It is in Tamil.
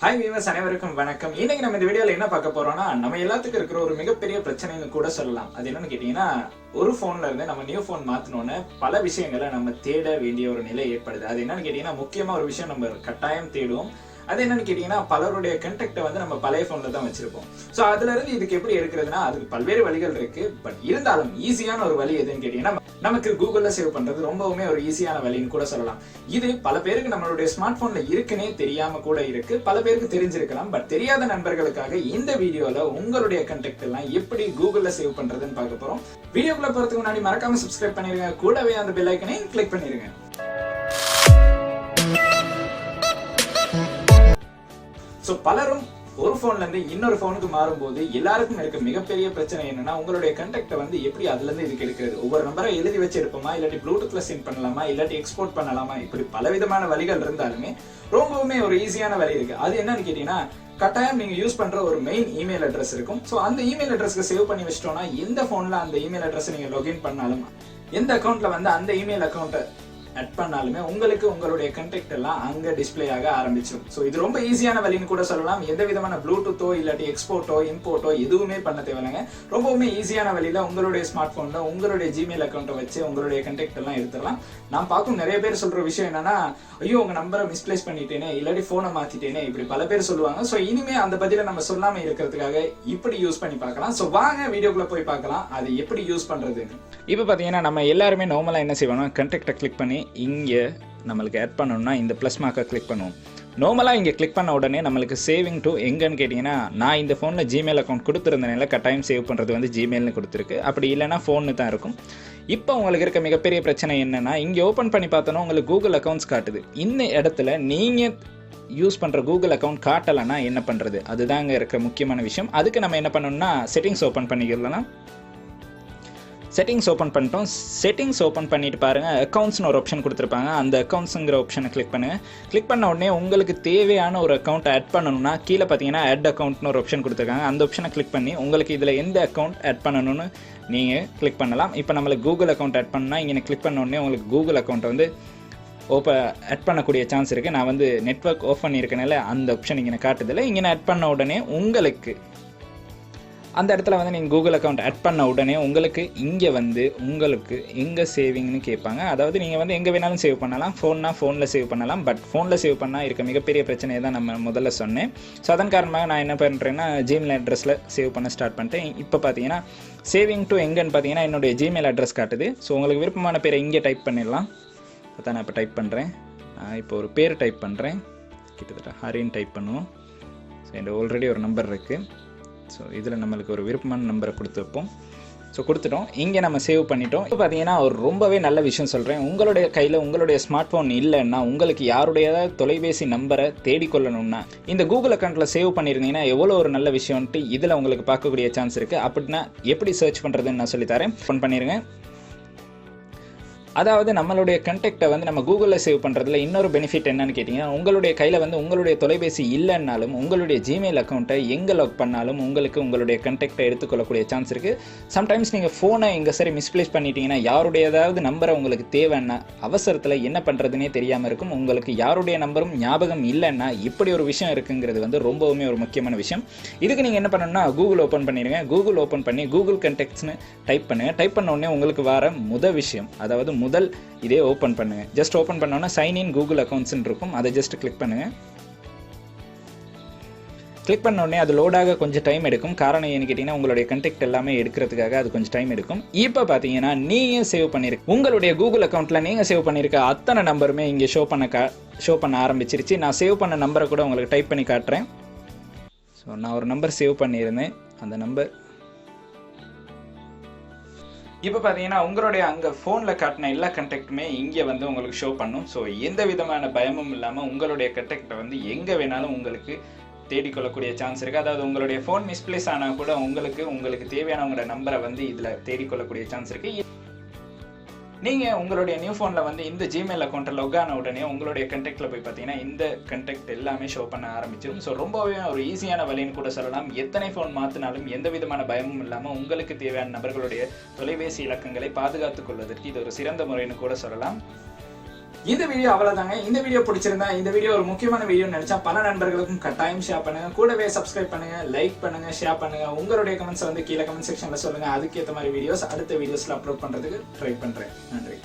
ஹாய் வீவர்ஸ், அனைவருக்கும் வணக்கம். இன்னைக்கு நம்ம இந்த வீடியோல என்ன பார்க்க போறோம்னா, நம்ம எல்லாத்துக்கும் இருக்கிற ஒரு மிகப்பெரிய பிரச்சனைன்னு கூட சொல்லலாம். அது என்னன்னு கேட்டீங்கன்னா, ஒரு போன்ல இருந்து நம்ம நியூ போன் மாத்தினோன்னு பல விஷயங்களை நம்ம தேட வேண்டிய ஒரு நிலை ஏற்படுது. அது என்னன்னு கேட்டீங்கன்னா, முக்கியமா ஒரு விஷயம் நம்ம கட்டாயம் தேடுவோம். அது என்னன்னு கேட்டீங்கன்னா, பலருடைய கண்டெக்ட்டை வந்து நம்ம பழைய போன்ல தான் வச்சிருப்போம். சோ அதுல இருந்து இதுக்கு எப்படி எடுக்கிறதுனா, அதுக்கு பல்வேறு வழிகள் இருக்கு. பட் இருந்தாலும் ஈஸியான ஒரு வழி எதுன்னு கேட்டீங்கன்னா, நமக்கு கூகுள்ல சேவ் பண்றது ரொம்பவுமே ஒரு ஈஸியான வழின்னு கூட சொல்லலாம். இது பல பேருக்கு நம்மளுடைய ஸ்மார்ட் போன்ல இருக்குன்னே தெரியாம கூட இருக்கு. பல பேருக்கு தெரிஞ்சிருக்கலாம். பட் தெரியாத நண்பர்களுக்காக இந்த வீடியோல உங்களுடைய கண்டெக்ட் எல்லாம் எப்படி கூகுள்ல சேவ் பண்றதுன்னு பார்க்க போறோம். வீடியோக்குள்ள போறதுக்கு முன்னாடி மறக்காம சப்ஸ்கிரைப் பண்ணிருங்க. கூடவே அந்த பெல் ஐக்கனையும் கிளிக் பண்ணிருங்க. சோ பலரும் ஒரு போன்ல இருந்து இன்னொரு போனுக்கு மாறும்போது எல்லாருக்கும் இருக்க மிகப்பெரிய பிரச்சனை என்னன்னா, உங்களுடைய கண்டெக்ட்டை வந்து எப்படி அதுல இருந்து இதுக்கு எடுக்கிறது. ஒவ்வொரு நம்பரை எழுதி வச்சு எடுப்போமா, இல்லாட்டி ப்ளூடூத்ல சென்ட் பண்ணலாமா, இல்லாட்டி எக்ஸ்போர்ட் பண்ணலாமா, இப்படி பலவிதமான வழிகள் இருந்தாலுமே ரொம்பவுமே ஒரு ஈஸியான வழி இருக்கு. அது என்னன்னு கேட்டீங்கன்னா, கட்டாயம் நீங்க யூஸ் பண்ற ஒரு மெயின் இமெயில் அட்ரஸ் இருக்கும். சோ அந்த இமெயில் அட்ரஸ்க்கு சேவ் பண்ணி வச்சிட்டோம்னா, எந்த போன்ல அந்த இமெயில் அட்ரஸ் நீங்க லாகின் பண்ணாலும், எந்த அக்கவுண்ட்ல வந்து அந்த இமெயில் அக்கவுண்ட் ஆட் பண்ணாலுமே உங்களுக்கு உங்களுடைய கண்டெக்ட் எல்லாம் அங்க டிஸ்ப்ளே ஆக ஆரம்பிச்சிடும். சோ இது ரொம்ப ஈஸியான வழின்னு கூட சொல்லலாம். எந்த விதமான ப்ளூடூத்தோ இல்லாட்டி எக்ஸ்போர்ட்டோ இம்போர்ட்டோ எதுவுமே பண்ண தேவையில்லைங்க. ரொம்பவுமே ஈஸியான வழியில உங்களுடைய ஸ்மார்ட் போன்ல உங்களுடைய ஜிமெயில் அக்கௌண்ட்டை வச்சு உங்களுடைய கண்டெக்ட் எல்லாம் எடுத்துடலாம். நான் பார்க்கும் நிறைய பேர் சொல்ற விஷயம் என்னன்னா, ஐயோ உங்க நம்பரை மிஸ்பிளேஸ் பண்ணிட்டேனே, இல்லாட்டி போனை மாத்திட்டேனே, இப்படி பல பேர் சொல்லுவாங்க. சோ இனிமே அந்த பதில நம்ம சொல்லாம இருக்கிறதுக்காக இப்படி யூஸ் பண்ணி பார்க்கலாம். சோ வாங்க வீடியோக்குள்ள போய் பார்க்கலாம் அது எப்படி யூஸ் பண்றதுன்னு. இப்போ பாத்தீங்கன்னா நம்ம எல்லாருமே நார்மலா என்ன செய்வோம்னா, கண்டெக்ட்டை கிளிக் பண்ணி இங்கே நம்மளுக்கு ஆட் பண்ணணும்னா இந்த ப்ளஸ் மார்க்கை கிளிக் பண்ணுவோம். நார்மலாக இங்கே கிளிக் பண்ண உடனே நம்மளுக்கு சேவிங் டு எங்கன்னு கேட்டிங்கன்னா, நான் இந்த ஃபோனில் ஜிமெயில் அக்கௌண்ட் கொடுத்துருந்தனால கட்டாயம் சேவ் பண்ணுறது வந்து ஜிமெயில்னு கொடுத்துருக்கு. அப்படி இல்லைனா ஃபோன்னு தான் இருக்கும். இப்போ உங்களுக்கு இருக்க மிகப்பெரிய பிரச்சனை என்னென்னா, இங்கே ஓப்பன் பண்ணி பார்த்தோன்னா உங்களுக்கு கூகுள் அக்கௌண்ட்ஸ் காட்டுது. இந்த இடத்துல நீங்கள் யூஸ் பண்ணுற கூகுள் அக்கௌண்ட் காட்டலைன்னா என்ன பண்ணுறது, அதுதாங்க இருக்க முக்கியமான விஷயம். அதுக்கு நம்ம என்ன பண்ணணும்னா, செட்டிங்ஸ் ஓப்பன் பண்ணிக்கலாம். செட்டிங்ஸ் ஓப்பன் பண்ணிட்டோம். செட்டிங்ஸ் ஓப்பன் பண்ணிட்டு பாருங்கள், அக்கௌண்ட்ஸ்னு ஒரு ஆப்ஷன் கொடுத்துருப்பாங்க. அந்த அக்கௌண்ட்ஸுங்கிற ஆப்ஷனை கிளிக் பண்ணுங்கள். கிளிக் பண்ண உடனே உங்களுக்கு தேவையான ஒரு அக்கௌண்ட் ஆட் பண்ணணும்னா கீழே பார்த்தீங்கன்னா ஆட் அக்கௌண்ட்னு ஒரு ஆப்ஷன் கொடுத்துருக்காங்க. அந்த ஆப்ஷனை கிளிக் பண்ணி உங்களுக்கு இதில் எந்த அக்கௌண்ட் ஆட் பண்ணணும்னு நீங்கள் கிளிக் பண்ணலாம். இப்போ நம்மளுக்கு கூகுள் அக்கௌண்ட் ஆட் பண்ணால் இங்கே கிளிக் பண்ண உடனே உங்களுக்கு கூகுள் அக்கௌண்ட்டை வந்து ஆட் பண்ணக்கூடிய சான்ஸ் இருக்குது. நான் வந்து நெட்வொர்க் ஆஃப் பண்ணியிருக்கனால அந்த ஆப்ஷன் இங்கே காட்டுதில்லை. இங்கே ஆட் பண்ண உடனே உங்களுக்கு அந்த இடத்துல வந்து நீங்கள் கூகுள் அக்கௌண்ட் ஆட் பண்ண உடனே உங்களுக்கு இங்கே வந்து உங்களுக்கு எங்கே சேவிங்னு கேட்பாங்க. அதாவது நீங்கள் வந்து எங்கே வேணாலும் சேவ் பண்ணலாம். ஃபோனில் சேவ் பண்ணலாம். பட் ஃபோனில் சேவ் பண்ணால் இருக்க மிகப்பெரிய பிரச்சனையை தான் நம்ம முதல்ல சொன்னேன். ஸோ அதன் காரணமாக நான் என்ன பண்ணுறேன்னா, ஜிமெயில் அட்ரஸில் சேவ் பண்ண ஸ்டார்ட் பண்ணிட்டேன். இப்போ பார்த்தீங்கன்னா சேவிங் டு எங்கன்னு பார்த்தீங்கன்னா என்னுடைய ஜிமெயில் அட்ரஸ் காட்டுது. ஸோ உங்களுக்கு விருப்பமான பேரை இங்கே டைப் பண்ணிடலாம். அதான் நான் இப்போ டைப் பண்ணுறேன். இப்போ ஒரு பேர் டைப் பண்ணுறேன். கிட்டத்தட்ட ஹரின்னு டைப் பண்ணுவோம். ஸோ என்கிட்ட ஆல்ரெடி ஒரு நம்பர் இருக்குது. ஸோ இதில் நம்மளுக்கு ஒரு விருப்பமான நம்பரை கொடுத்துருப்போம். ஸோ கொடுத்துட்டோம். இங்கே நம்ம சேவ் பண்ணிட்டோம். இப்போ பார்த்தீங்கன்னா ஒரு ரொம்பவே நல்ல விஷயம் சொல்கிறேன். உங்களுடைய கையில் உங்களுடைய ஸ்மார்ட் ஃபோன் இல்லைன்னா உங்களுக்கு யாருடைய தொலைபேசி நம்பரை தேடிக்கொள்ளணும்னா இந்த கூகுள் அக்கௌண்ட்டில் சேவ் பண்ணியிருந்தீங்கன்னா எவ்வளோ ஒரு நல்ல விஷயம்ட்டு இதில் உங்களுக்கு பார்க்கக்கூடிய சான்ஸ் இருக்குது. அப்படின்னா எப்படி சர்ச் பண்ணுறதுன்னு நான் சொல்லித்தரேன். ஃபோன் பண்ணிடுங்க. அதாவது நம்மளுடைய கண்டெக்ட்டை வந்து நம்ம கூகுளில் சேவ் பண்ணுறதுல இன்னொரு பெனிஃபிட் என்னன்னு கேட்டிங்கன்னா, உங்களுடைய கையில் வந்து உங்களுடைய தொலைபேசி இல்லைன்னாலும் உங்களுடைய ஜிமெயில் அக்கௌண்ட்டை எங்கே லாக் பண்ணாலும் உங்களுக்கு உங்களுடைய கண்டெக்ட்டை எடுத்துக்கொள்ளக்கூடிய சான்ஸ் இருக்குது. சம்டைம்ஸ் நீங்கள் ஃபோனை எங்கே சரி மிஸ்பிளேஸ் பண்ணிட்டீங்கன்னா, யாருடைய ஏதாவது நம்பரை உங்களுக்கு தேவைன்னா அவசரத்தில் என்ன பண்ணுறதுனே தெரியாமல் இருக்கும். உங்களுக்கு யாருடைய நம்பரும் ஞாபகம் இல்லைன்னா இப்படி ஒரு விஷயம் இருக்குங்கிறது வந்து ரொம்பவுமே ஒரு முக்கியமான விஷயம். இதுக்கு நீங்கள் என்ன பண்ணணும்னா, கூகுள் ஓப்பன் பண்ணிடுங்க. கூகுள் ஓப்பன் பண்ணி கூகுள் கண்டெக்ட்ஸ்னு டைப் பண்ணுங்கள். டைப் பண்ண உடனே உங்களுக்கு வர விஷயம், அதாவது முதல் இதே ஓப்பன் பண்ணுங்க. ஜஸ்ட் ஓப்பன் பண்ணோன்னா சைன் இன் கூகுள் அக்கௌண்ட்ஸ் இருக்கும். அதை ஜஸ்ட் கிளிக் பண்ணுங்க. கிளிக் பண்ண உடனே அது லோடாக கொஞ்சம் டைம் எடுக்கும். காரணம் ஏன்னு கேட்டீங்கன்னா, உங்களுடைய கண்டெக்ட் எல்லாமே எடுக்கிறதுக்காக அது கொஞ்சம் டைம் எடுக்கும். இப்போ பார்த்தீங்கன்னா நீங்கள் சேவ் பண்ணிருக்க உங்களுடைய கூகுள் அக்கௌண்ட்டில் நீங்கள் சேவ் பண்ணியிருக்க அத்தனை நம்பருமே இங்கே ஷோ பண்ண ஆரம்பிச்சிருச்சு. நான் சேவ் பண்ண நம்பரை கூட உங்களுக்கு டைப் பண்ணி காட்டுறேன். ஸோ நான் ஒரு நம்பர் சேவ் பண்ணியிருந்தேன். அந்த நம்பர் இப்போ பார்த்தீங்கன்னா உங்களுடைய அங்கே ஃபோனில் காட்டின எல்லா கண்டெக்ட்டுமே இங்கே வந்து உங்களுக்கு ஷோ பண்ணும். ஸோ எந்த விதமான பயமும் இல்லாமல் உங்களுடைய கண்டெக்ட்டை வந்து எங்கே வேணாலும் உங்களுக்கு தேடிக்கொள்ளக்கூடிய சான்ஸ் இருக்குது. அதாவது உங்களுடைய ஃபோன் மிஸ்பிளேஸ் ஆனால் கூட உங்களுக்கு தேவையான உங்களோட நம்பரை வந்து இதில் தேடிக்கொள்ளக்கூடிய சான்ஸ் இருக்குது. நீங்கள் உங்களுடைய நியூ ஃபோனில் வந்து இந்த ஜிமெயில் அக்கௌண்ட்டை லாக் ஆன உடனே உங்களுடைய கண்டெக்ட்டில் போய் பார்த்தீங்கன்னா இந்த கண்டெக்ட் எல்லாமே ஷோ பண்ண ஆரம்பிச்சிடும். ஸோ ரொம்பவே ஒரு ஈஸியான வழின்னு கூட சொல்லலாம். எத்தனை ஃபோன் மாற்றினாலும் எந்த விதமான பயமும் இல்லாமல் உங்களுக்கு தேவையான நபர்களுடைய தொலைபேசி இலக்கங்களை பாதுகாத்துக் கொள்வதற்கு இது ஒரு சிறந்த முறைன்னு கூட சொல்லலாம். இந்த வீடியோ அவ்வளவுதாங்க. இந்த வீடியோ பிடிச்சிருந்தா, இந்த வீடியோ ஒரு முக்கியமான வீடியோ நினைச்சா பல நண்பர்களுக்கும் கட்டாயம் ஷேர் பண்ணுங்க. கூடவே சப்ஸ்கிரைப் பண்ணுங்க, லைக் பண்ணுங்க, ஷேர் பண்ணுங்க. உங்களுடைய கமெண்ட்ஸ் வந்து கீழே கமெண்ட் செக்ஷன்ல சொல்லுங்க. அதுக்கேற்ற மாதிரி வீடியோஸ் அடுத்த வீடியோஸ்ல அப்லோட் பண்றதுக்கு ட்ரை பண்றேன். நன்றி.